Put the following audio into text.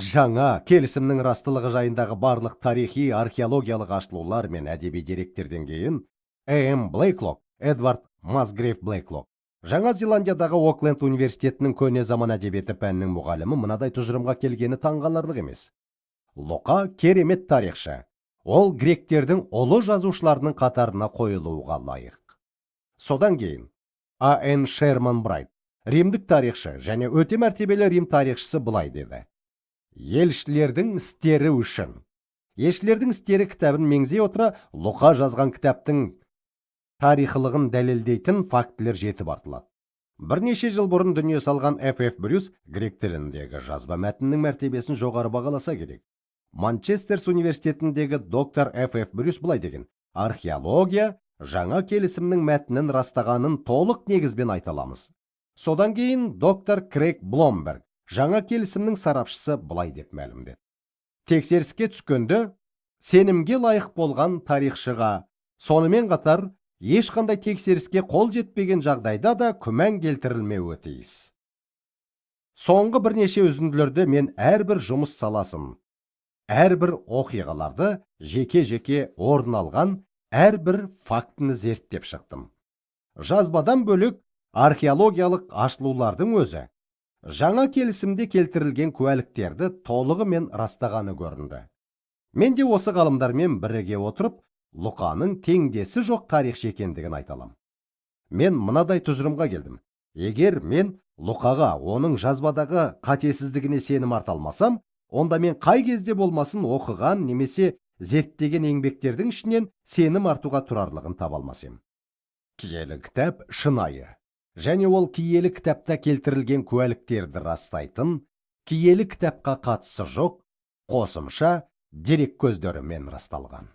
Жаңа келісімнің растылығы жайындағы барлық тарихи, археологиялық ашылулар мен әдеби деректерден кейін М. Блейклок, Эдвард Масгрейв Блейклок, Жаңа Зеландиядағы Окленд университетінің көне заман әдебиеті пәнінің мұғалімі мынадай тұжырымға келгені таңғаларлық емес. Лука керемет тарихшы. Ол гректердің ұлы жазушыларының қатарына қойылуға лайық. Содан кейін А. Н. Шерман Брайт, римдік тарихшы және өте мәртебелі Рим тарихшысы былай деді: Елшілердің істері үшін. Елшілердің істері кітабын меңзей отыра, Лука жазған кітаптың тарихылығын дәлелдейтін фактілер жетіп артылады. Бірнеше жыл бұрын дүние салған Ф.Ф. Брюс грек тіліндегі жазба мәтіннің мәртебесін жоғары бағаласа керек. Манчестерс университетіндегі доктор Ф.Ф. Брюс былай деген: археология жаңа келісімнің мәтінін растағанын толық негізбен айта аламыз. Содан кейін доктор Крейг Бломберг, жаңа келісімнің сарапшысы, былай деп мәлімдеді: тексеріске түскенде сенімге лайық болған тарихшыға, сонымен қатар ешқандай тексеріске қол жетпеген жағдайда да күмән келтірілмеуі тиіс. Соңғы бірнеше үзінділерде мен әрбір жұмыс саласын, әрбір оқиғаларды жеке-жеке орын алған әрбір фактіні зерттеп шықтым. Жазбадан бөлек археологиялық ашылулардың өзі жаңа келісімде келтірілген куәліктерді толығымен растағаны көрінді. Мен де осы ғалымдармен біріге отырып, Луканың теңдесі жоқ тарихшы екендігін айталам. Мен мынадай тұжырымға келдім: егер мен Лукаға оның жазбадағы қатесіздігіне сенім арта алмасам, онда мен қай кезде болмасын оқыған немесе зерттеген еңбектердің ішінен сенім артуға тұрарлығын таба алмас ем. Киелі кітап шынайы, және ол киелі кітапта келтірілген куәліктерді растайтын, киелі кітапқа қатысы жоқ қосымша дерек көздерімен расталған.